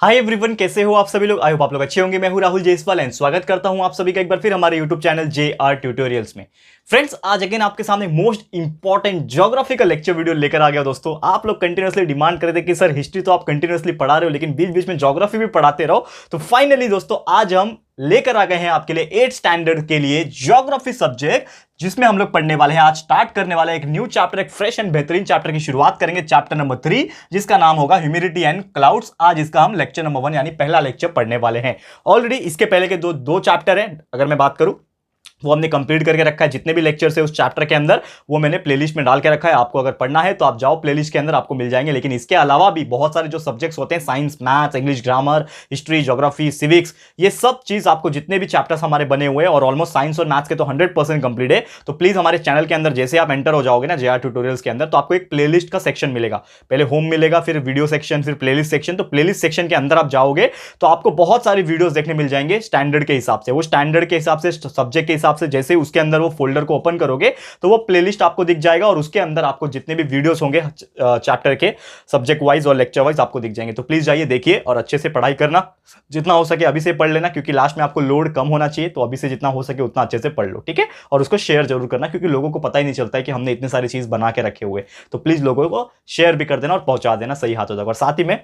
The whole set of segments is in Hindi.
हाय एवरीवन, कैसे हो आप सभी लोग। आई होप आप लोग अच्छे होंगे। मैं हूं राहुल जयसवाल एंड स्वागत करता हूं आप सभी का एक बार फिर हमारे यूट्यूब चैनल JR ट्यूटोरियल्स में। फ्रेंड्स, आज अगेन आपके सामने मोस्ट इंपॉर्टेंट ज्योग्राफी का लेक्चर वीडियो लेकर आ गया। दोस्तों, आप लोग कंटिन्यूअसली डिमांड कर रहे थे कि सर हिस्ट्री तो आप कंटिन्यूअसली पढ़ा रहे हो लेकिन बीच बीच में ज्योग्राफी भी पढ़ाते रहो। तो फाइनली दोस्तों, आज हम लेकर आ गए हैं आपके लिए 8th स्टैंडर्ड के लिए ज्योग्राफी सब्जेक्ट, जिसमें हम लोग पढ़ने वाले हैं, आज स्टार्ट करने वाले हैं एक न्यू चैप्टर, एक फ्रेश एंड बेहतरीन चैप्टर की शुरुआत करेंगे, चैप्टर नंबर 3, जिसका नाम होगा ह्यूमिडिटी एंड क्लाउड्स। आज इसका हम लेक्चर नंबर 1 यानी पहला लेक्चर पढ़ने वाले हैं। ऑलरेडी इसके पहले के दो चैप्टर हैं, अगर मैं बात करूं वो हमने कंप्लीट करके रखा है। जितने भी लेक्चर्स है उस चैप्टर के अंदर वो मैंने प्लेलिस्ट में डाल के रखा है। आपको अगर पढ़ना है तो आप जाओ, प्लेलिस्ट के अंदर आपको मिल जाएंगे। लेकिन इसके अलावा भी बहुत सारे जो सब्जेक्ट्स होते हैं, science, maths, English, grammar, history, geography, civics, ये सब चीज आपको जितने भी चैप्टर्स हमारे बने हुए हैं, और ऑलमोस्ट साइंस और मैथ्स के तो 100% कंप्लीट है। तो प्लीज हमारे चैनल के अंदर जैसे आप एंटर हो जाओगे ना JR ट्यूटोरियल्स के अंदर, तो आपको एक प्लेलिस्ट का सेक्शन मिलेगा। पहले होम मिलेगा, फिर वीडियो सेक्शन, फिर प्लेलिस्ट सेक्शन। तो प्लेलिस्ट सेक्शन के अंदर आप जाओगे तो आपको बहुत सारी वीडियोस देखने मिल जाएंगे स्टैंडर्ड के हिसाब से। वो स्टैंडर्ड के हिसाब से, सब्जेक्ट के हिसाब से, जैसे उसके अंदर वो फोल्डर को ओपन करोगे तो वो प्लेलिस्ट आपको दिख जाएगा, और उसके अंदर आपको जितने भी वीडियोस होंगे चैप्टर के सब्जेक्ट वाइज और लेक्चर वाइज आपको दिख जाएंगे। तो प्लीज जाइए, देखिए और अच्छे से पढ़ाई करना। जितना हो सके अभी से पढ़ लेना, क्योंकि लास्ट में आपको लोड कम होना चाहिए। तो अभी से जितना हो सके उतना अच्छे से पढ़ लो, ठीक है। और उसको शेयर जरूर करना, क्योंकि लोगों को पता ही नहीं चलता है कि हमने इतनी सारी चीज बना के रखे हुए। तो प्लीज लोगों को शेयर भी कर देना और पहुंचा देना सही हाथों तक। और साथ ही में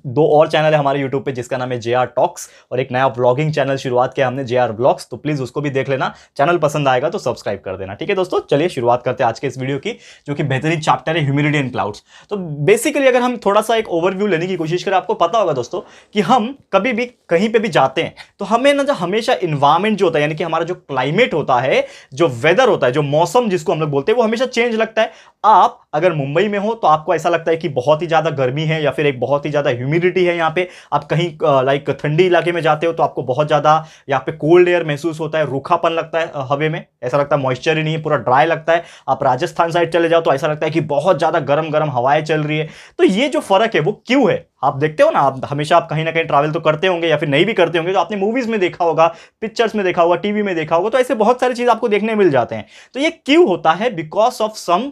2 और चैनल है हमारे YouTube पे, जिसका नाम है JR टॉक्स, और एक नया व्लॉगिंग चैनल शुरुआत किया हमने, JR व्लॉग्स। तो प्लीज उसको भी देख लेना। चैनल पसंद आएगा तो सब्सक्राइब कर देना, ठीक है दोस्तों। चलिए शुरुआत करते हैं आज के इस वीडियो की, जो कि बेहतरीन चैप्टर है ह्यूमिडिटी एंड क्लाउड्स। तो बेसिकली अगर हम थोड़ा सा एक ओवरव्यू लेने की कोशिश करें, आपको पता होगा दोस्तों कि हम कभी भी कहीं पे भी जाते हैं तो हमें ना, जो हमेशा इन्वायरमेंट जो होता है, यानी कि हमारा जो क्लाइमेट होता है, जो वेदर होता है, जो मौसम जिसको हम लोग बोलते हैं, वो हमेशा चेंज लगता है। आप अगर मुंबई में हो तो आपको ऐसा लगता है कि बहुत ही ज्यादा गर्मी है या फिर एक बहुत ही ज्यादा ह्यूमिडिटी है यहाँ पे। आप कहीं लाइक ठंडी इलाके में जाते हो तो आपको बहुत ज्यादा यहाँ पे कोल्ड एयर महसूस होता है, रूखापन लगता है हवे में, ऐसा लगता है मॉइस्चर ही नहीं है, पूरा ड्राई लगता है। आप राजस्थान साइड चले जाओ तो ऐसा लगता है कि बहुत ज्यादा गर्म गर्म हवाएं चल रही है। तो ये जो फर्क है वो क्यों है, आप देखते हो ना, आप हमेशा आप कहीं ना कहीं ट्रैवल तो करते होंगे, या फिर नहीं भी करते होंगे तो आपने मूवीज में देखा होगा, पिक्चर्स में देखा होगा, टीवी में देखा होगा। तो ऐसे बहुत सारी चीज आपको देखने मिल जाते हैं। तो ये क्यों होता है? Because of some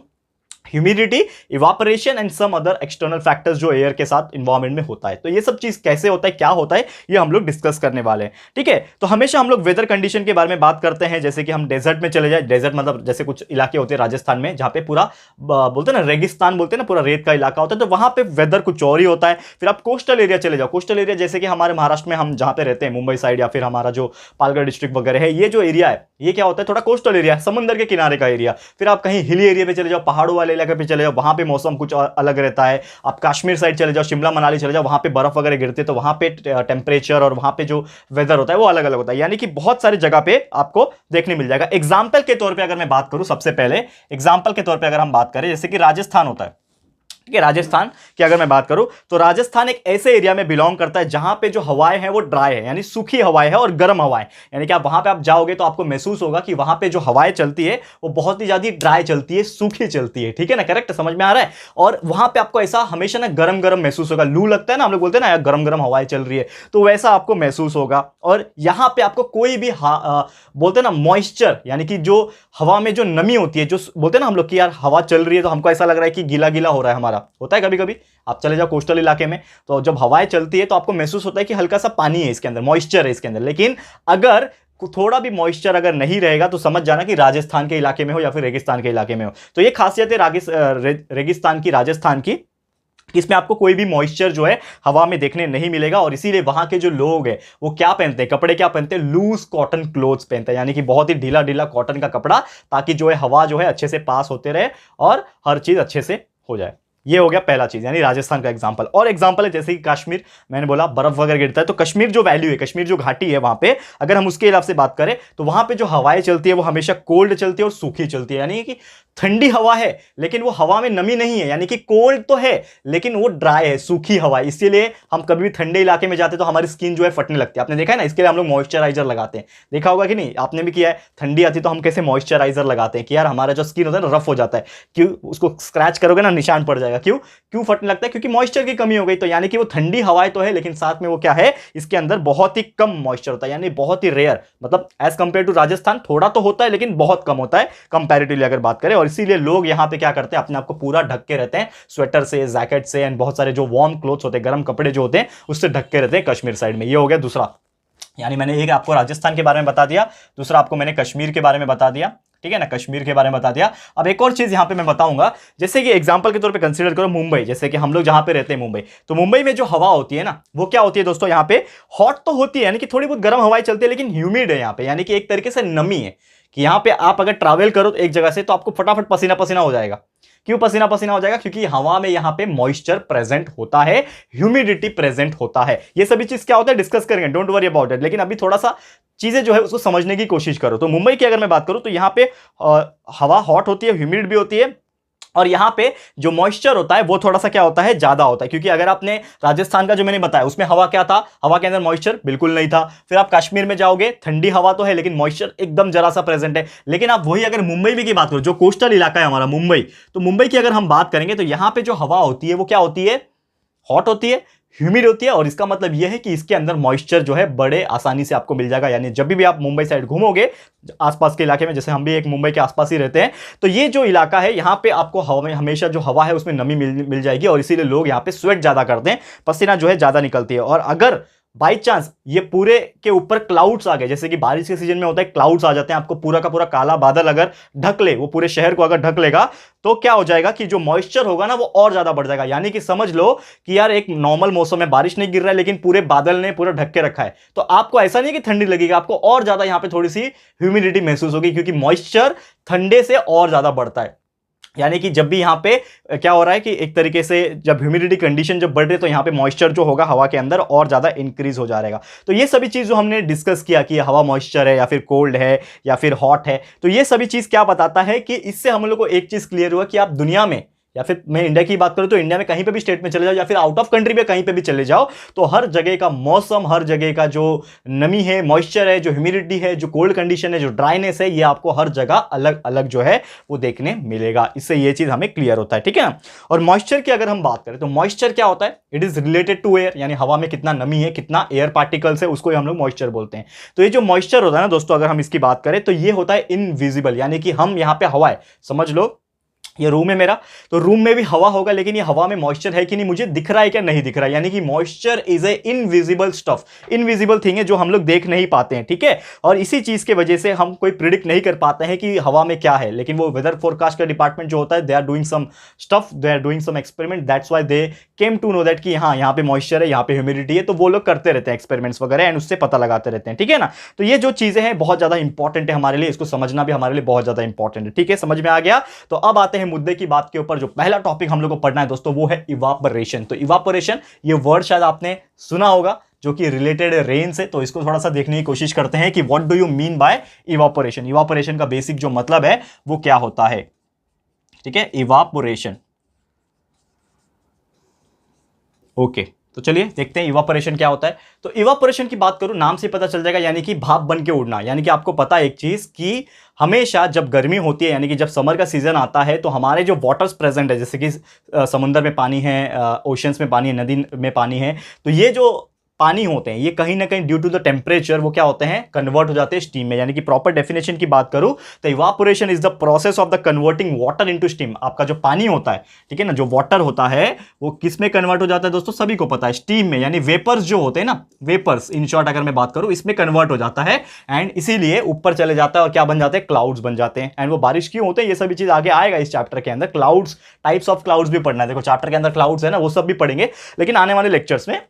humidity, evaporation and some other external factors जो एयर के साथ इन्वायरमेंट में होता है। तो ये सब चीज कैसे होता है, क्या होता है, ये हम लोग डिस्कस करने वाले हैं, ठीक है। तो हमेशा हम लोग वेदर कंडीशन के बारे में बात करते हैं, जैसे कि हम डेजर्ट में चले जाए। डेजर्ट मतलब जैसे कुछ इलाके होते हैं राजस्थान में, जहां पे पूरा बोलते हैं ना, रेगिस्तान बोलते हैं ना, पूरा रेत का इलाका होता है। तो वहां पे वेदर कुछ और ही होता है। फिर आप कोस्टल एरिया चले जाओ। कोस्टल एरिया जैसे कि हमारे महाराष्ट्र में हम जहां पे रहते हैं, मुंबई साइड या फिर हमारा जो पालगढ़ डिस्ट्रिक्ट वगैरह है, ये जो एरिया है ये क्या होता है, थोड़ा कोस्टल एरिया, समंदर के किनारे का एरिया। फिर आप कहीं हिली एरिया पे चले जाओ, पहाड़ों वाले इलाके पे चले जाओ, वहां पे मौसम कुछ अलग रहता है। आप कश्मीर साइड चले जाओ, शिमला मनाली चले जाओ, वहां पे बर्फ वगैरह गिरते, तो वहां पे टेम्परेचर और वहां पे जो वेदर होता है वो अलग अलग होता है। यानी कि बहुत सारी जगह पे आपको देखने मिल जाएगा। एग्जाम्पल के तौर पे अगर मैं बात करूं, सबसे पहले एग्जाम्पल के तौर पे अगर हम बात करें, जैसे कि राजस्थान होता है, ठीक है। राजस्थान की अगर मैं बात करूं तो राजस्थान एक ऐसे एरिया में बिलोंग करता है जहां पे जो हवाएं हैं वो ड्राई है, यानी सूखी हवाएं है और गर्म हवाएं। यानी कि आप वहां पे आप जाओगे तो आपको महसूस होगा कि वहां पे जो हवाएं चलती है वो बहुत ही ज्यादा ड्राई चलती है, सूखी चलती है, ठीक है ना, करेक्ट, समझ में आ रहा है। और वहां पे आपको ऐसा हमेशा ना गरम गरम महसूस होगा। लू लगता है ना, हम लोग बोलते हैं ना यार गरम गरम हवाएं चल रही है, तो वैसा आपको महसूस होगा। और यहां पे आपको कोई भी बोलते हैं ना मॉइस्चर, यानी कि जो हवा में जो नमी होती है, जो बोलते हैं ना हम लोग कि यार हवा चल रही है तो हमको ऐसा लग रहा है कि गीला गीला हो रहा है हमारा, होता है कभी कभी। आप चले जाओ कोस्टल इलाके में तो जब हवाएं चलती है तो आपको महसूस होता है कि हल्का सा पानी है इसके अंदर, मॉइस्चर है इसके अंदर। लेकिन अगर थोड़ा भी मॉइस्चर अगर नहीं रहेगा तो समझ जाना कि राजस्थान के इलाके में हो या फिर रेगिस्तान के इलाके में हो। तो ये खासियत है रेगिस्तान की, राजस्थान की, इसमें आपको कोई भी मॉइस्चर जो है हवा में देखने नहीं मिलेगा। और इसीलिए वहां के जो लोग हैं वो क्या पहनते हैं, कपड़े क्या पहनते हैं, लूज कॉटन क्लोथ्स पहनते हैं, यानी कि बहुत ही ढीला ढीला कॉटन का कपड़ा, ताकि जो है हवा जो है अच्छे से पास होते रहे और हर चीज अच्छे से हो जाए। ये हो गया पहला चीज, यानी राजस्थान का एग्जांपल। और एग्जांपल है जैसे कि कश्मीर, मैंने बोला बर्फ वगैरह गिरता है, तो कश्मीर जो वैल्यू है, कश्मीर जो घाटी है वहां पे, अगर हम उसके हिसाब से बात करें तो वहां पे जो हवाएं चलती है वो हमेशा कोल्ड चलती है और सूखी चलती है। यानी कि ठंडी हवा है लेकिन वो हवा में नमी नहीं है, यानी कि कोल्ड तो है लेकिन वो ड्राई है, सूखी हवा है। इसीलिए हम कभी भी ठंडे इलाके में जाते हैं तो हमारी स्किन जो है फटने लगती है। आपने देखा है ना, इसके लिए हम लोग मॉइस्चराइजर लगाते हैं, देखा होगा कि नहीं, आपने भी किया है। ठंडी आती है तो हम कैसे मॉइस्चराइजर लगाते हैं कि यार हमारा जो स्किन होता है ना रफ हो जाता है, कि उसको स्क्रैच करोगे ना निशान पड़ जाएगा। जाएगा। क्यों क्यों फटने लगता है? क्योंकि मॉइस्चर की कमी हो गई। तो यानी कि वो ठंडी हवाएं तो है, लेकिन साथ में वो क्या है, इसके अंदर बहुत ही कम मॉइस्चर होता है, यानी बहुत ही रेयर, मतलब एज कंपेयर टू राजस्थान थोड़ा तो होता है लेकिन बहुत कम होता है कंपैरेटिवली अगर बात करें। और इसीलिए लोग यहाँ पे क्या करते हैं, अपने आप को पूरा ढक के रहते हैं, स्वेटर से, जैकेट से, एंड बहुत सारे जो वार्म क्लोथ्स होते हैं, गर्म कपड़े जो होते हैं, उससे ढक के रहते हैं कश्मीर साइड में। ये हो गया दूसरा, यानी मैंने एक आपको राजस्थान के बारे में बता दिया, दूसरा आपको मैंने कश्मीर के बारे में बता दिया, ठीक है ना, कश्मीर के बारे में बता दिया। अब एक और चीज यहां पे मैं बताऊंगा, जैसे कि एग्जांपल के तौर पे कंसीडर करो मुंबई, जैसे कि हम लोग जहां पे रहते हैं मुंबई, तो मुंबई में जो हवा होती है ना, वो क्या होती है दोस्तों, यहां पे हॉट तो होती है, यानी कि थोड़ी बहुत गर्म हवाएं चलती है, लेकिन ह्यूमिड है यहां पे, यानी कि एक तरीके से नमी है, कि यहां पे आप अगर ट्रैवल करो तो एक जगह से, तो आपको फटाफट पसीना पसीना हो जाएगा। क्यों पसीना पसीना हो जाएगा? क्योंकि हवा में यहां पे मॉइस्चर प्रेजेंट होता है, ह्यूमिडिटी प्रेजेंट होता है। ये सभी चीज क्या होता है डिस्कस करेंगे, डोंट वरी अबाउट इट, लेकिन अभी थोड़ा सा चीजें जो है उसको समझने की कोशिश करो। तो मुंबई की अगर मैं बात करूं तो यहां पे हवा हॉट होती है, ह्यूमिड भी होती है, और यहां पे जो मॉइस्चर होता है वो थोड़ा सा क्या होता है, ज्यादा होता है। क्योंकि अगर आपने राजस्थान का जो मैंने बताया उसमें हवा क्या था, हवा के अंदर मॉइस्चर बिल्कुल नहीं था। फिर आप कश्मीर में जाओगे, ठंडी हवा तो है लेकिन मॉइस्चर एकदम जरा सा प्रेजेंट है। लेकिन आप वही अगर मुंबई में की बात करो, जो कोस्टल इलाका है हमारा मुंबई, तो मुंबई की अगर हम बात करेंगे तो यहां पर जो हवा होती है वो क्या होती है, हॉट होती है, ह्यूमिड होती है, और इसका मतलब यह है कि इसके अंदर मॉइस्चर जो है बड़े आसानी से आपको मिल जाएगा। यानी जब भी आप मुंबई साइड घूमोगे आसपास के इलाके में, जैसे हम भी एक मुंबई के आसपास ही रहते हैं, तो ये जो इलाका है यहाँ पे आपको हवा में हमेशा जो हवा है उसमें नमी मिल जाएगी, और इसीलिए लोग यहाँ पे स्वेट ज्यादा करते हैं, पसीना जो है ज्यादा निकलती है। और अगर बाई चांस ये पूरे के ऊपर क्लाउड्स आ गए, जैसे कि बारिश के सीजन में होता है क्लाउड्स आ जाते हैं, आपको पूरा का पूरा काला बादल अगर ढक ले, वो पूरे शहर को अगर ढक लेगा, तो क्या हो जाएगा कि जो मॉइस्चर होगा ना वो और ज्यादा बढ़ जाएगा। यानी कि समझ लो कि यार एक नॉर्मल मौसम में बारिश नहीं गिर रहा है, लेकिन पूरे बादल ने पूरा ढक के रखा है, तो आपको ऐसा नहीं कि ठंडी लगेगी, आपको और ज्यादा यहां पे थोड़ी सी ह्यूमिडिटी महसूस होगी, क्योंकि मॉइस्चर ठंडे से और ज्यादा बढ़ता है। यानी कि जब भी यहां पे क्या हो रहा है कि एक तरीके से जब ह्यूमिडिटी कंडीशन जब बढ़ रही है, तो यहां पे मॉइस्चर जो होगा हवा के अंदर और ज्यादा इंक्रीज हो जाएगा। तो ये सभी चीज जो हमने डिस्कस किया कि हवा मॉइस्चर है या फिर कोल्ड है या फिर हॉट है, तो ये सभी चीज क्या बताता है कि इससे हम लोग को एक चीज क्लियर हुआ कि आप दुनिया में, या फिर मैं इंडिया की बात करूं तो इंडिया में कहीं पे भी स्टेट में चले जाओ, या फिर आउट ऑफ कंट्री में कहीं पे भी चले जाओ, तो हर जगह का मौसम, हर जगह का जो नमी है, मॉइस्चर है, जो ह्यूमिडिटी है, जो कोल्ड कंडीशन है, जो ड्राइनेस है, ये आपको हर जगह अलग अलग जो है वो देखने मिलेगा। इससे ये चीज हमें क्लियर होता है, ठीक है ना। और मॉइस्चर की अगर हम बात करें तो मॉइस्चर क्या होता है, it is related to air, यानी हवा में कितना नमी है, कितना एयर पार्टिकल्स है, उसको हम लोग मॉइस्चर बोलते हैं। तो ये जो मॉइस्चर होता है ना दोस्तों, अगर हम इसकी बात करें तो ये होता है इनविजिबल, यानी कि हम यहां पे हवा है, समझ लो ये रूम है मेरा, तो रूम में भी हवा होगा, लेकिन ये हवा में मॉइस्चर है कि नहीं मुझे दिख रहा है क्या, नहीं दिख रहा है। यानी कि moisture is a invisible stuff, invisible thing है जो हम लोग देख नहीं पाते हैं, ठीक है। और इसी चीज की वजह से हम कोई प्रिडिक्ट नहीं कर पाते हैं कि हवा में क्या है, लेकिन वो वेदर फोरकास्ट का डिपार्टमेंट जो होता है, they are doing some stuff, they are doing some experiment, that's why they came to know that कि हाँ यहाँ पे मॉइस्चर है, यहाँ पे ह्यूमिडिटी है, तो वो लोग करते रहते हैं एक्सपेरिमेंट्स वगैरह, एंड उससे पता लगाते रहते हैं, ठीक है ना। तो ये जो चीजें हैं बहुत ज्यादा इंपॉर्टेंट है हमारे लिए, इसको समझना भी हमारे लिए बहुत ज्यादा इंपॉर्टेंट है, ठीक है, समझ में आ गया। तो अब आते हैं मुद्दे की बात के ऊपर। जो पहला टॉपिक हम लोग को पढ़ना है दोस्तों वो है इवापोरेशन। तो इवापोरेशन, ये वर्ड शायद आपने सुना होगा, जो कि रिलेटेड है रेन से, तो इसको थोड़ा सा देखने की कोशिश करते हैं कि what do you mean by evaporation. Evaporation का बेसिक जो मतलब है वो क्या होता है, ठीक है, इवापोरेशन। ओके, तो चलिए देखते हैं इवापोरेशन क्या होता है। तो इवापोरेशन की बात करूं, नाम से पता चल जाएगा, यानी कि भाप बन के उड़ना। यानी कि आपको पता है एक चीज कि हमेशा जब गर्मी होती है, यानी कि जब समर का सीजन आता है, तो हमारे जो वाटर्स प्रेजेंट है, जैसे कि समुद्र में पानी है, ओशंस में पानी है, नदी में पानी है, तो ये जो पानी होते हैं ये कहीं ना कहीं ड्यू टू द टेम्परेचर वो क्या होते हैं, कन्वर्ट हो जाते हैं स्टीम में। यानी कि प्रॉपर डेफिनेशन की बात करूं तो evaporation is the process of the converting water into steam. आपका जो पानी होता है, ठीक है ना, जो वाटर होता है वो किस में कन्वर्ट हो जाता है दोस्तों, सभी को पता है, स्टीम में। यानी वेपर्स जो होते हैं ना, वेपर्स इन शॉर्ट अगर मैं बात करूं, इसमें कन्वर्ट हो जाता है, एंड इसीलिए ऊपर चले जाता है और क्या बन जाते हैं, क्लाउड्स बन जाते हैं। एंड वो बारिश क्यों होते हैं, ये सभी चीज आगे आएगा इस चैप्टर के अंदर। क्लाउड्स, टाइप्स ऑफ क्लाउड्स भी पढ़ना है, देखो चैप्टर के अंदर क्लाउड्स है ना, वो सब भी पढ़ेंगे, लेकिन आने वाले लेक्चर्स में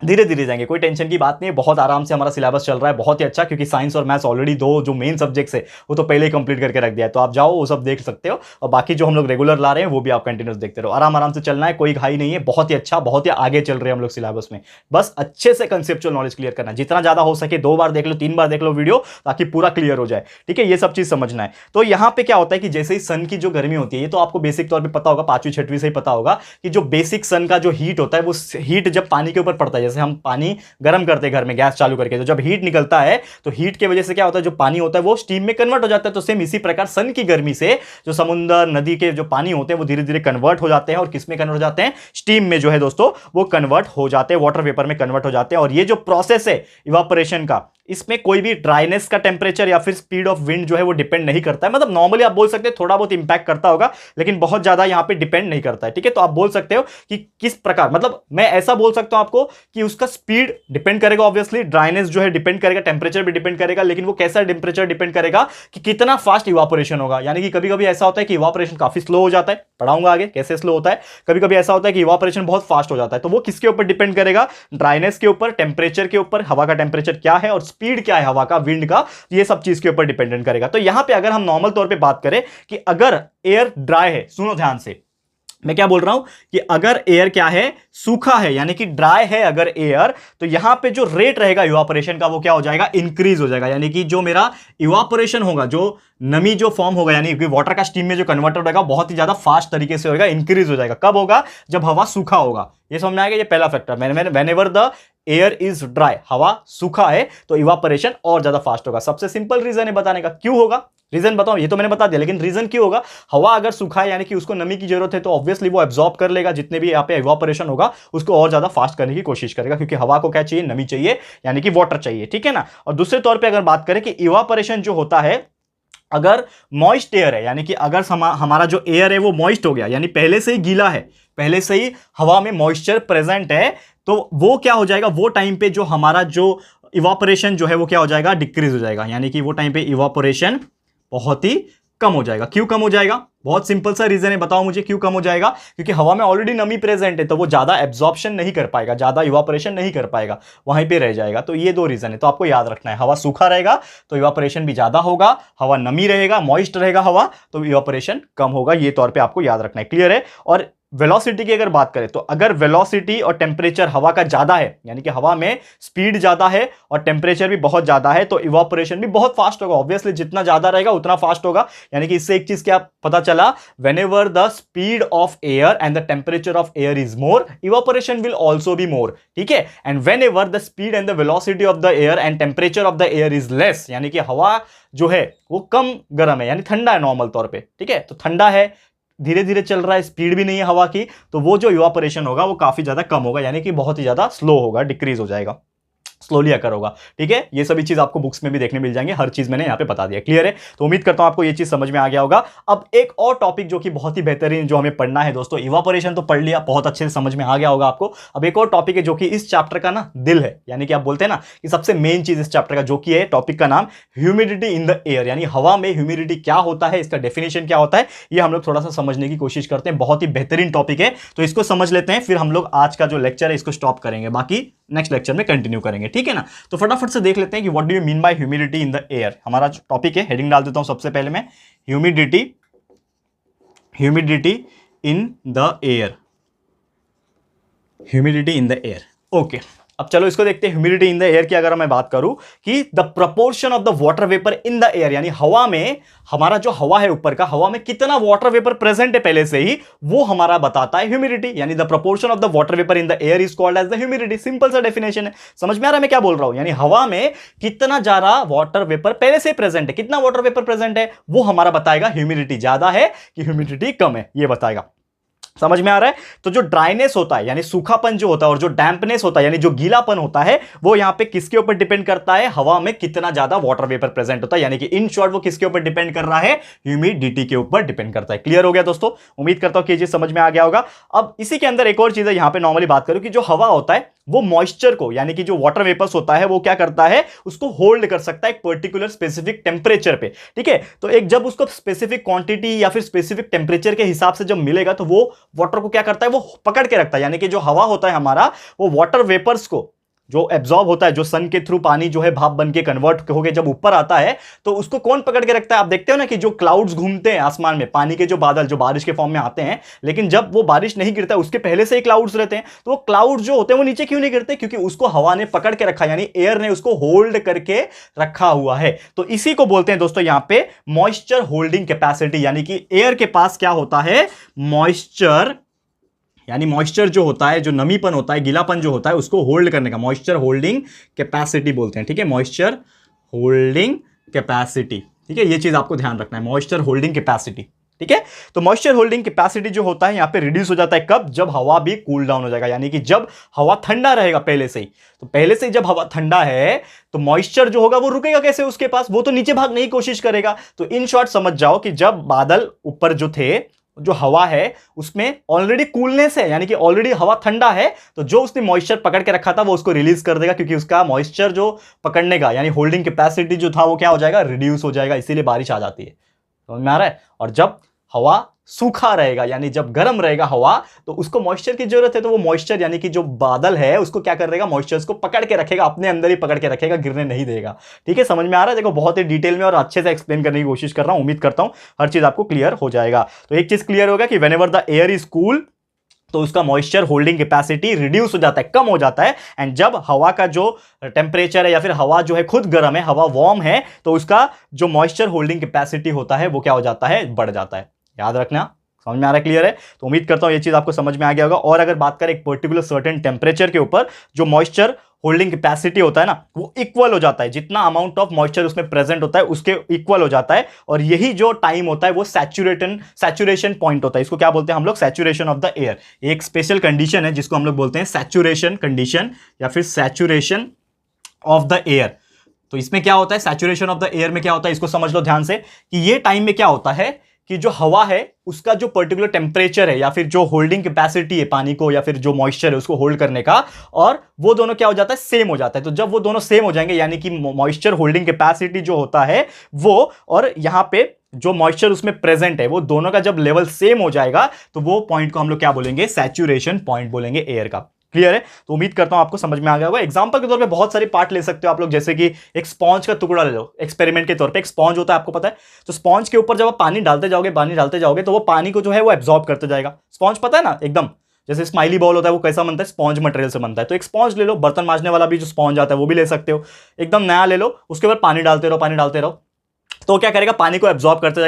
धीरे धीरे जाएंगे, कोई टेंशन की बात नहीं है, बहुत आराम से हमारा सिलेबस चल रहा है, बहुत ही अच्छा, क्योंकि साइंस और मैथ्स ऑलरेडी दो जो मेन सब्जेक्ट्स है वो तो पहले ही कंप्लीट करके रख दिया है, तो आप जाओ वो सब देख सकते हो, और बाकी जो हम लोग रेगुलर ला रहे हैं वो भी आप कंटिन्यूस देखते रहो। आराम आराम से चलना है, कोई घाई नहीं है, बहुत ही अच्छा, बहुत ही आगे चल रहे हैं हम लोग सिलेबस में। बस अच्छे से कंसेप्चुअल नॉलेज क्लियर करना, जितना ज्यादा हो सके 2 बार देख लो, 3 बार देख लो वीडियो, ताकि पूरा क्लियर हो जाए, ठीक है, ये सब चीज समझना है। तो यहाँ पे क्या होता है कि जैसे ही सन की जो गर्मी होती है, ये तो आपको बेसिक तौर पर पता होगा, 5वीं 6वीं से ही पता होगा कि जो बेसिक सन का जो हीट होता है, वो हीट जब पानी के ऊपर पड़ता है, जैसे हम पानी गर्म करते हैं घर में गैस चालू करके, तो जब हीट निकलता है तो हीट की वजह से क्या होता है, जो पानी होता है वो स्टीम में कन्वर्ट हो जाता है। तो सेम इसी प्रकार सन की गर्मी से जो समुद्र नदी के जो पानी होते हैं वो धीरे धीरे कन्वर्ट हो जाते हैं, और किस में कन्वर्ट हो जाते हैं, स्टीम में जो है दोस्तों वो कन्वर्ट हो जाते हैं, वाटर वेपर में कन्वर्ट हो जाते हैं। और ये जो प्रोसेस है इवापोरेशन का, इसमें कोई भी ड्राइनेस का टेम्परेचर या फिर स्पीड ऑफ विंड जो है वो डिपेंड नहीं करता है। मतलब नॉर्मली आप बोल सकते हैं थोड़ा बहुत इंपैक्ट करता होगा, लेकिन बहुत ज्यादा यहां पे डिपेंड नहीं करता है। ठीक है, तो आप बोल सकते हो कि किस प्रकार, मतलब मैं ऐसा बोल सकता हूं आपको कि उसका स्पीड डिपेंड करेगा, ऑब्वियसली ड्राइनेस जो है डिपेंड करेगा, टेम्परेचर भी डिपेंड करेगा, लेकिन वो कैसा टेम्परेचर डिपेंड करेगा कि कितना फास्ट इवापोरेशन होगा। यानी कि कभी कभी ऐसा होता है कि इवापोरेशन काफी स्लो हो जाता है, पढ़ाऊंगा आगे कैसे स्लो होता है। कभी कभी ऐसा होता है कि इवापोरेशन बहुत फास्ट हो जाता है, तो वो किसके ऊपर डिपेंड करेगा, ड्राइनेस के ऊपर, टेम्परेचर के ऊपर, हवा का टेम्परेचर क्या है और स्पीड क्या है हवा का, विंड का, ये सब चीज के ऊपर डिपेंडेंट करेगा। तो यहां पे अगर हम नॉर्मल तौर पे बात करें कि अगर एयर ड्राई है, सुनो ध्यान से मैं क्या बोल रहा हूं कि अगर एयर क्या है, सूखा है, यानी कि ड्राई है अगर एयर, तो यहां पे जो रेट रहेगा इवापोरेशन का वो क्या हो जाएगा, इंक्रीज हो जाएगा। यानी कि जो मेरा इवापोरेशन होगा, जो नमी जो फॉर्म होगा, यानी कि वाटर का स्टीम में जो कन्वर्टर होगा बहुत ही ज्यादा फास्ट तरीके से होगा, इंक्रीज हो जाएगा। कब होगा, जब हवा सूखा होगा। ये समझ में आएगा, ये पहला factor. Whenever the air is dry, हवा सूखा है तो इवापोरेशन और ज्यादा फास्ट होगा। सबसे सिंपल रीजन है बताने का, क्यों होगा, रीजन बताओ, ये तो मैंने बता दिया, लेकिन रीजन क्यों होगा। हवा अगर सूखा है यानी कि उसको नमी की जरूरत है, तो ऑब्वियसली वो एब्जॉर्ब कर लेगा, जितने भी यहाँ पे इवापोरेशन होगा उसको और ज्यादा फास्ट करने की कोशिश करेगा, क्योंकि हवा को क्या चाहिए, नमी चाहिए, यानी कि वाटर चाहिए। ठीक है ना। और दूसरे तौर पे अगर बात करें कि इवापोरेशन जो होता है, अगर मॉइस्ट एयर है, यानी कि अगर हमारा जो एयर है वो मॉइस्ट हो गया, यानी पहले से ही गीला है, पहले से ही हवा में मॉइस्चर प्रेजेंट है, तो वो क्या हो जाएगा, वो टाइम पे जो हमारा जो इवापोरेशन जो है वो क्या हो जाएगा, डिक्रीज हो जाएगा। यानी कि वो टाइम पे इवापोरेशन बहुत ही कम हो जाएगा। क्यों कम हो जाएगा, बहुत सिंपल सा रीजन है, बताओ मुझे क्यों कम हो जाएगा। क्योंकि हवा में ऑलरेडी नमी प्रेजेंट है, तो वो ज्यादा एब्जॉर्प्शन नहीं कर पाएगा, ज्यादा इवापोरेशन नहीं कर पाएगा, वहीं पे रह जाएगा। तो ये दो रीजन है, तो आपको याद रखना है। हवा सूखा रहेगा तो इवापोरेशन भी ज्यादा होगा, हवा नमी रहेगा, मॉइस्ट रहेगा हवा, तो इवापोरेशन कम होगा। ये तौर पे आपको याद रखना है, क्लियर है। और वेलोसिटी की अगर बात करें, तो अगर वेलोसिटी और टेम्परेचर हवा का ज्यादा है, यानी कि हवा में स्पीड ज्यादा है और टेम्परेचर भी बहुत ज्यादा है, तो इवापोरेशन भी बहुत फास्ट होगा। ऑब्वियसली जितना ज्यादा रहेगा उतना फास्ट होगा। यानी कि इससे एक चीज क्या पता चला, whenever the speed of air and the temperature of air is more, evaporation will also be more. ठीक है। And whenever the speed and the velocity of the air and temperature of the air is less, यानी कि हवा जो है वो कम गर्म है, यानी ठंडा है नॉर्मल तौर पे। ठीक है, तो ठंडा है, धीरे धीरे चल रहा है, स्पीड भी नहीं है हवा की, तो वो जो इवापोरेशन होगा वो काफी ज्यादा कम होगा, यानी कि बहुत ही ज्यादा स्लो होगा, डिक्रीज हो जाएगा, स्लोली अकर होगा। ठीक है, ये सभी चीज आपको बुक्स में भी देखने मिल जाएंगे, हर चीज मैंने यहां पे बता दिया, क्लियर है। तो उम्मीद करता हूं आपको ये चीज समझ में आ गया होगा। अब एक और टॉपिक जो कि बहुत ही बेहतरीन जो हमें पढ़ना है दोस्तों, इवापोरेशन तो पढ़ लिया, बहुत अच्छे से समझ में आ गया होगा आपको। अब एक और टॉपिक है जो कि इस चैप्टर का ना दिल है, यानी कि आप बोलते हैं ना कि सबसे मेन चीज इस चैप्टर का, जो कि है टॉपिक का नाम ह्यूमिडिटी इन द एयर, यानी हवा में ह्यूमिडिटी क्या होता है, इसका डेफिनेशन क्या होता है, ये हम लोग थोड़ा सा समझने की कोशिश करते हैं। बहुत ही बेहतरीन टॉपिक है, तो इसको समझ लेते हैं, फिर हम लोग आज का जो लेक्चर है इसको स्टॉप करेंगे, बाकी नेक्स्ट लेक्चर में कंटिन्यू करेंगे। ठीक है ना। तो फटाफट से देख लेते हैं कि what do you mean by humidity in the air. हमारा जो टॉपिक है, हेडिंग डाल देता हूं सबसे पहले मैं, humidity in the air, humidity in the air. Okay, अब चलो इसको देखते हैं। ह्यूमिडिटी इन द एयर की अगर मैं बात करूं कि the proportion of the water vapour in the air, यानी हवा में, हमारा जो हवा है ऊपर का, हवा में कितना वाटर वेपर प्रेजेंट है पहले से ही, वो हमारा बताता है ह्यूमिडिटी। यानी the proportion of the water vapour in the air is called as the humidity. Simple सा डेफिनेशन है, समझ में आ रहा है मैं क्या बोल रहा हूं। यानी हवा में कितना ज्यादा वाटर वेपर पहले से प्रेजेंट है, कितना वाटर वेपर प्रेजेंट है, वो हमारा बताएगा ह्यूमिडिटी ज्यादा है कि ह्यूमिडिटी कम है, ये बताएगा। समझ में आ रहा है। तो जो ड्राइनेस होता है, यानी सूखापन जो होता है, और जो डैम्पनेस होता है, यानी जो गीलापन होता है, वो यहां पे किसके ऊपर डिपेंड करता है, हवा में कितना ज्यादा वाटर वेपर प्रेजेंट होता है। यानी कि इन शॉर्ट वो किसके ऊपर डिपेंड कर रहा है, ह्यूमिडिटी के ऊपर डिपेंड करता है। क्लियर हो गया दोस्तों, उम्मीद करता हूं कि ये चीज समझ में आ गया होगा। अब इसी के अंदर एक और चीज है, यहां पे नॉर्मली बात करूं कि जो हवा होता है वो मॉइस्चर को, यानी कि जो वाटर वेपर्स होता है वो क्या करता है, उसको होल्ड कर सकता है एक पर्टिकुलर स्पेसिफिक टेम्परेचर पे। ठीक है, तो एक जब उसको स्पेसिफिक क्वांटिटी या फिर स्पेसिफिक टेम्परेचर के हिसाब से जब मिलेगा, तो वो वाटर को क्या करता है, वो पकड़ के रखता है। यानी कि जो हवा होता है हमारा, वो वाटर वेपर्स को जो एब्जॉर्ब होता है, जो सन के थ्रू पानी जो है भाप बन के कन्वर्ट होकर जब ऊपर आता है, तो उसको कौन पकड़ के रखता है। आप देखते हो ना कि जो क्लाउड्स घूमते हैं आसमान में, पानी के जो बादल जो बारिश के फॉर्म में आते हैं, लेकिन जब वो बारिश नहीं गिरता है उसके पहले से ही क्लाउड्स रहते हैं, तो वो क्लाउड्स जो होते हैं वो नीचे क्यों नहीं गिरते, क्योंकि उसको हवा ने पकड़ के रखा, यानी एयर ने उसको होल्ड करके रखा हुआ है। तो इसी को बोलते हैं दोस्तों यहां पे मॉइस्चर होल्डिंग कैपेसिटी, यानी कि एयर के पास क्या होता है, मॉइस्चर यानी मॉइस्चर जो होता है, जो नमीपन होता है, गीलापन जो होता है, उसको होल्ड करने का मॉइस्चर होल्डिंग कैपेसिटी बोलते हैं। ठीक है, मॉइस्चर होल्डिंग कैपेसिटी। ठीक है, ये चीज आपको ध्यान रखना है, मॉइस्चर होल्डिंग कैपेसिटी। ठीक है, तो मॉइस्चर होल्डिंग कैपेसिटी जो होता है यहां पे रिड्यूस हो जाता है कब? जब हवा भी कूल डाउन हो जाएगा, यानी कि जब हवा ठंडा रहेगा पहले से ही। तो पहले से ही जब हवा ठंडा है तो मॉइस्चर जो होगा वो रुकेगा कैसे उसके पास? वो तो नीचे भागने की कोशिश करेगा। तो इन शॉर्ट समझ जाओ कि जब बादल ऊपर जो थे, जो हवा है उसमें ऑलरेडी कूलनेस है, यानी कि ऑलरेडी हवा ठंडा है, तो जो उसने मॉइस्चर पकड़ के रखा था वो उसको रिलीज कर देगा, क्योंकि उसका मॉइस्चर जो पकड़ने का यानी होल्डिंग कैपेसिटी जो था वो क्या हो जाएगा? रिड्यूस हो जाएगा। इसीलिए बारिश आ जाती है। समझ में आ रहा है? और जब हवा सूखा रहेगा यानी जब गर्म रहेगा हवा, तो उसको मॉइस्चर की जरूरत है, तो वो मॉइस्चर यानी कि जो बादल है उसको क्या कर देगा? मॉइस्चर को पकड़ के रखेगा, अपने अंदर ही पकड़ के रखेगा, गिरने नहीं देगा। ठीक है, समझ में आ रहा है? देखो बहुत ही डिटेल में और अच्छे से एक्सप्लेन करने की कोशिश कर रहा हूं, उम्मीद करता हूं हर चीज आपको क्लियर हो जाएगा। तो एक चीज क्लियर होगा कि whenever the air is cool तो उसका मॉइस्चर होल्डिंग कैपेसिटी रिड्यूस हो जाता है, कम हो जाता है। एंड जब हवा का जो टेम्परेचर है या फिर हवा जो है खुद गर्म है, हवा वार्म है, तो उसका जो मॉइस्चर होल्डिंग कैपेसिटी होता है वो क्या हो जाता है? बढ़ जाता है। याद रखना, समझ में आ रहा है? क्लियर है? तो उम्मीद करता हूं ये चीज आपको समझ में आ गया होगा। और अगर बात करें एक पर्टिकुलर सर्टेन टेम्परेचर के ऊपर, जो मॉइस्चर होल्डिंग कैपेसिटी होता है ना, वो इक्वल हो जाता है, जितना अमाउंट ऑफ मॉइस्चर उसमें प्रेजेंट होता है उसके इक्वल हो जाता है। और यही जो टाइम होता है वो सैचुरेशन पॉइंट होता है। इसको क्या बोलते हैं हम लोग? Saturation of the air. एक स्पेशल कंडीशन है जिसको हम लोग बोलते हैं सैचुरेशन कंडीशन या फिर सैचुरेशन ऑफ द एयर। तो इसमें क्या होता है? सैचुरेशन ऑफ द एयर में क्या होता है, इसको समझ लो ध्यान से, कि ये टाइम में क्या होता है कि जो हवा है उसका जो पर्टिकुलर टेम्परेचर है या फिर जो होल्डिंग कैपेसिटी है पानी को या फिर जो मॉइस्चर है उसको होल्ड करने का, और वो दोनों क्या हो जाता है? सेम हो जाता है। तो जब वो दोनों सेम हो जाएंगे यानी कि मॉइस्चर होल्डिंग कैपेसिटी जो होता है वो, और यहां पे जो मॉइस्चर उसमें प्रेजेंट है, वो दोनों का जब लेवल सेम हो जाएगा तो वो पॉइंट को हम लोग क्या बोलेंगे? सैचुरेशन पॉइंट बोलेंगे एयर का। क्लियर है? तो उम्मीद करता हूं आपको समझ में आ गया होगा। एग्जांपल के तौर पे बहुत सारे पार्ट ले सकते हो आप लोग, जैसे कि एक स्पॉन्ज का टुकड़ा ले लो। एक्सपेरिमेंट के तौर पे एक स्पॉन्ज होता है, आपको पता है। तो स्पॉन्ज के ऊपर जब आप पानी डालते जाओगे तो वो पानी को जो है वो एब्जॉर्ब करते जाएगा। स्पॉन्ज पता है ना, एकदम जैसे स्माइली बॉल होता है, वो कैसा बनता है? स्पॉन्ज मटेरियल से बनता है। तो एक स्पॉन्ज ले लो, बर्तन मांजने वाला भी जो स्पॉन्ज आता है वो भी ले सकते हो, एकदम नया ले लो, उसके ऊपर पानी डालते रहो। तो क्या करेगा? पानी को एब्जॉर्ब करते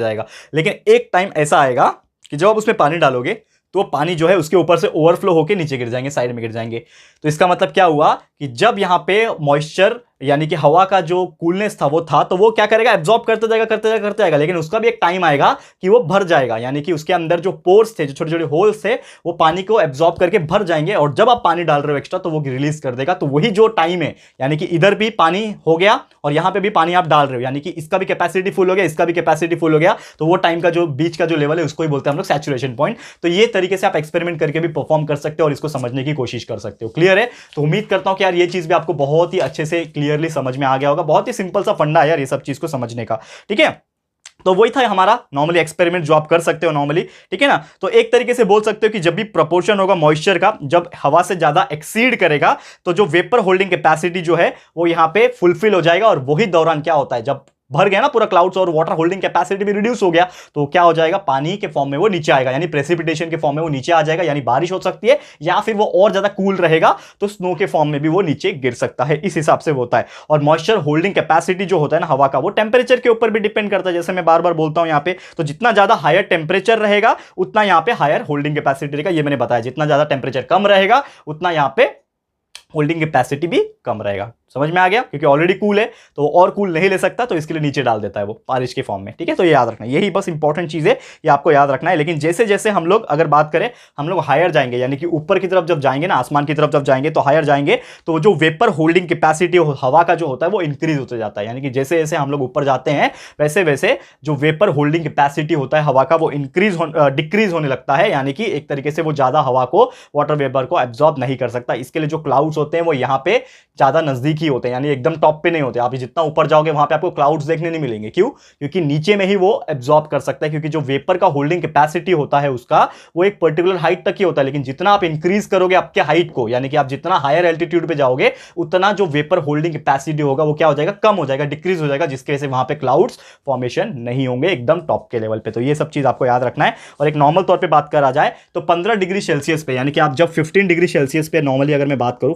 जाएगा। लेकिन एक टाइम ऐसा आएगा कि जब आप उसमें पानी डालोगे तो पानी जो है उसके ऊपर से ओवरफ्लो होकर नीचे गिर जाएंगे, साइड में गिर जाएंगे। तो इसका मतलब क्या हुआ कि जब यहां पे मॉइस्चर यानी कि हवा का जो कूलनेस था वो था, तो वो क्या करेगा? एब्जॉर्ब करते जाएगा। लेकिन उसका भी एक टाइम आएगा कि वो भर जाएगा, यानी कि उसके अंदर जो पोर्स थे, जो छोटे छोटे होल्स थे, वो पानी को एब्जॉर्ब करके भर जाएंगे। और जब आप पानी डाल रहे हो एक्स्ट्रा तो वो रिलीज कर देगा। तो वही जो टाइम है, यानी कि इधर भी पानी हो गया और यहां पे भी पानी आप डाल रहे हो, यानी कि इसका भी कैपेसिटी फुल हो गया, इसका भी कैपेसिटी फुल हो गया। तो वो टाइम का जो बीच का जो लेवल है उसको ही बोलते हैं हम लोग सैचुरेशन पॉइंट। तो ये तरीके से आप एक्सपेरिमेंट करके भी परफॉर्म कर सकते हो और इसको समझने की कोशिश कर सकते हो। क्लियर है? तो उम्मीद करता हूं कि यार ये चीज भी आपको बहुत ही अच्छे से क्लियरली समझ में आ गया होगा। बहुत ही सिंपल सा फंडा है यार ये सब चीज को समझने का। ठीक है, तो वही था हमारा नॉर्मली एक्सपेरिमेंट जो आप कर सकते हो नॉर्मली। ठीक है ना? तो एक तरीके से बोल सकते हो कि जब भी प्रोपोर्शन होगा मॉइस्चर का, जब हवा से ज्यादा एक्सीड करेगा तो जो वेपर होल्डिंग कैपेसिटी जो है वो यहां पे फुलफिल हो जाएगा। और वही दौरान क्या होता है, जब भर गया ना पूरा क्लाउड्स और वाटर होल्डिंग कैपेसिटी भी रिड्यूस हो गया, तो क्या हो जाएगा? पानी के फॉर्म में वो नीचे आएगा, यानी प्रेसिपिटेशन के फॉर्म में वो नीचे आ जाएगा, यानी बारिश हो सकती है, या फिर वो और ज्यादा कूल रहेगा तो स्नो के फॉर्म में भी वो नीचे गिर सकता है। इस हिसाब से होता है। और मॉइस्चर होल्डिंग कैपेसिटी जो होता है ना हवा का, वो टेम्परेचर के ऊपर भी डिपेंड करता है, जैसे मैं बार बार बोलता हूं यहाँ पे। तो जितना ज्यादा हायर टेम्परेचर रहेगा उतना यहाँ पे हायर होल्डिंग कैपेसिटी रहेगा, ये मैंने बताया। जितना ज्यादा टेम्परेचर कम रहेगा उतना यहाँ पे होल्डिंग कैपेसिटी भी कम रहेगा। समझ में आ गया? क्योंकि ऑलरेडी कूल है तो वो और कूल नहीं ले सकता, तो इसके लिए नीचे डाल देता है वो बारिश के फॉर्म में। ठीक है, तो ये याद रखना, यही बस इंपॉर्टेंट चीज है, ये आपको याद रखना है। लेकिन जैसे जैसे हम लोग अगर बात करें, हम लोग हायर जाएंगे, यानी कि ऊपर की तरफ जब जाएंगे ना, आसमान की तरफ जब जाएंगे तो हायर जाएंगे, तो जो वेपर होल्डिंग कैपेसिटी हवा का जो होता है वो इंक्रीज होते जाता है। यानी कि जैसे जैसे हम लोग ऊपर जाते हैं वैसे वैसे जो वेपर होल्डिंग कैपेसिटी होता है हवा का वो डिक्रीज होने लगता है। यानी कि एक तरीके से वो ज्यादा हवा को, वाटर वेपर को एब्जॉर्ब नहीं कर सकता। इसके लिए जो क्लाउड्स होते हैं वो यहाँ पे ज्यादा नजदीक ही होते हैं, यानी एकदम टॉप पे नहीं होते। आप जितना ऊपर जाओगे वहां पे आपको क्लाउड्स देखने नहीं मिलेंगे। क्यों? क्योंकि नीचे में ही वो एब्जॉर्ब कर सकता है, क्योंकि जो वेपर का होल्डिंग कैपेसिटी होता है उसका वो एक पर्टिकुलर हाइट तक ही होता है। लेकिन जितना आप इंक्रीज करोगे आपके हाइट को, यानी कि आप जितना हायर एल्टीट्यूड पे जाओगे उतना जो वेपर होल्डिंग कैपेसिटी होगा वो क्या हो जाएगा? कम हो जाएगा, डिक्रीज हो जाएगा, जिसकी वजह से वहां पे क्लाउड्स फॉर्मेशन नहीं होंगे एकदम टॉप के लेवल पे। तो ये सब चीज आपको याद रखना है। और एक नॉर्मल तौर पर बात करा जाए तो 15 डिग्री सेल्सियस पे, यानी कि आप जब 15 डिग्री सेल्सियस पे नॉर्मली अगर मैं बात करूं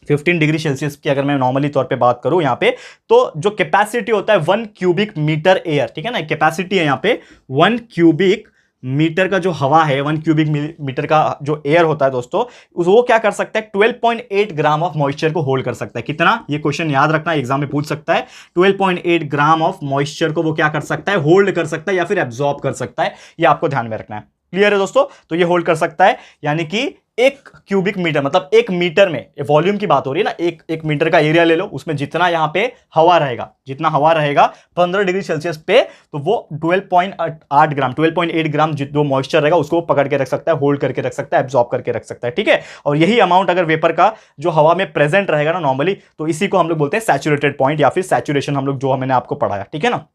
15 डिग्री सेल्सियस की अगर मैं नॉर्मली तौर पे बात करूं यहां पे, तो जो कैपेसिटी होता है 1 क्यूबिक मीटर एयर, ठीक है ना, कैपेसिटी है यहां पे 1 क्यूबिक मीटर का जो हवा है, 1 क्यूबिक मीटर का जो एयर होता है दोस्तों, वो क्या कर सकता है, 12.8 ग्राम ऑफ मॉइस्चर को होल्ड कर सकता है। कितना, ये क्वेश्चन याद रखना, एग्जाम में पूछ सकता है। 12.8 ग्राम ऑफ मॉइस्चर को वो क्या कर सकता है, होल्ड कर सकता है या फिर एब्जॉर्ब कर सकता है। ये आपको ध्यान में रखना है। क्लियर है दोस्तों? तो ये होल्ड कर सकता है, यानी कि 1 क्यूबिक मीटर, मतलब 1 मीटर में, वॉल्यूम की बात हो रही है ना, एक मीटर का एरिया ले लो, उसमें जितना यहां पे हवा रहेगा, जितना हवा रहेगा 15 डिग्री सेल्सियस पे, तो वो 12.8 ग्राम, 12.8 ग्राम जो मॉइस्चर रहेगा उसको पकड़ के रख सकता है, होल्ड करके रख सकता है, एब्जॉर्ब करके रख सकता है। ठीक है, और यही अमाउंट अगर वेपर का जो हवा में प्रेजेंट रहेगा ना नॉर्मली, तो इसी को हम लोग बोलते हैं सैचुरेटेड पॉइंट या फिर सैचुरेशन, हम लोग जो मैंने आपको पढ़ाया। ठीक है ना।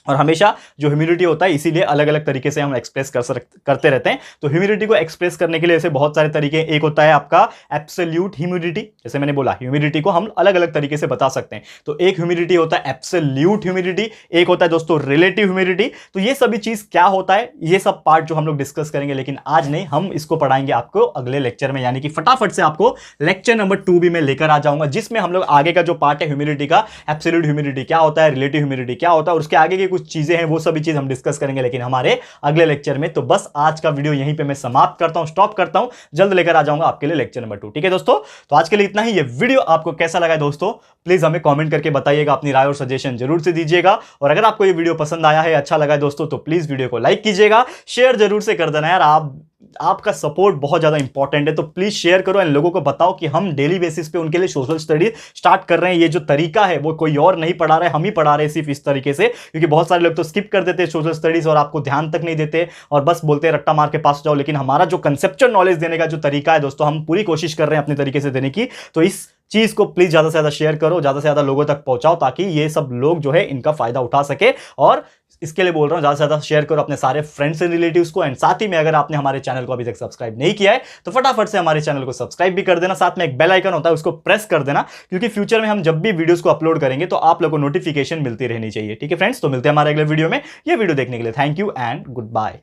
और हमेशा जो ह्यूमिडिटी होता है, इसीलिए अलग अलग तरीके से हम एक्सप्रेस करते रहते हैं। तो ह्यूमिडिटी को एक्सप्रेस करने के लिए ऐसे बहुत सारे तरीके, एक होता है आपका एब्सोल्यूट ह्यूमिडिटी, जैसे मैंने बोला ह्यूमिडिटी को हम अलग अलग तरीके से बता सकते हैं। तो एक ह्यूमिडिटी होता है एब्सोल्यूट ह्यूमिडिटी, एक होता है दोस्तों रिलेटिव ह्यूमिडिटी। तो ये सभी चीज क्या होता है, ये सब पार्ट जो हम लोग डिस्कस करेंगे, लेकिन आज नहीं, हम इसको पढ़ाएंगे आपको अगले लेक्चर में, यानी कि फटाफट से आपको लेक्चर नंबर 2 भी मैं लेकर आ जाऊंगा, जिसमें हम लोग आगे का जो पार्ट है ह्यूमिडिटी का, एब्सोल्यूट ह्यूमिडिटी क्या होता है, रिलेटिव ह्यूमिडिटी क्या होता है, और उसके आगे की कुछ चीजें हैं, वो सभी चीज हम डिस्कस करेंगे, लेकिन हमारे अगले लेक्चर में। तो बस आज का वीडियो यहीं पे मैं समाप्त करता हूं, स्टॉप करता हूं, जल्द लेकर आ जाऊंगा आपके लिए लेक्चर नंबर 2। ठीक है दोस्तों, तो आज के लिए इतना ही। ये वीडियो आपको कैसा लगा दोस्तों, प्लीज हमें कमेंट करके बताइएगा, अपनी राय और सजेशन जरूर से दीजिएगा। और अगर आपको ये वीडियो पसंद आया है, अच्छा लगा है दोस्तों, तो प्लीज वीडियो को लाइक कीजिएगा, शेयर जरूर से कर देना यार। आपका सपोर्ट बहुत ज्यादा इंपॉर्टेंट है, तो प्लीज शेयर करो एंड लोगों को बताओ कि हम डेली बेसिस पे उनके लिए सोशल स्टडीज स्टार्ट कर रहे हैं। ये जो तरीका है वो कोई और नहीं पढ़ा रहा है, हम ही पढ़ा रहे हैं सिर्फ इस तरीके से, क्योंकि बहुत सारे लोग तो स्किप कर देते हैं सोशल स्टडीज और आपको ध्यान तक नहीं देते और बस बोलते हैं रट्टा मार के पास जाओ। लेकिन हमारा जो कंसेप्चुअल नॉलेज देने का जो तरीका है दोस्तों, हम पूरी कोशिश कर रहे हैं अपने तरीके से देने की। तो इस चीज को प्लीज ज्यादा से ज्यादा शेयर करो, ज्यादा से ज्यादा लोगों तक पहुंचाओ, ताकि ये सब लोग जो है इनका फायदा उठा सके। और इसके लिए बोल रहा हूं, ज्यादा से ज्यादा शेयर करो अपने सारे फ्रेंड्स एंड रिलेटिव्स को। एंड साथ ही में अगर आपने हमारे चैनल को अभी तक सब्सक्राइब नहीं किया है, तो फटाफट से हमारे चैनल को सब्सक्राइब भी कर देना, साथ में एक बेल आइकन होता है उसको प्रेस कर देना, क्योंकि फ्यूचर में हम जब भी वीडियोस को अपलोड करेंगे तो आप लोगों को नोटिफिकेशन मिलती रहनी चाहिए। ठीक है फ्रेंड्स, तो मिलते हैं हमारे अगले वीडियो में। ये वीडियो देखने के लिए thank you and good bye.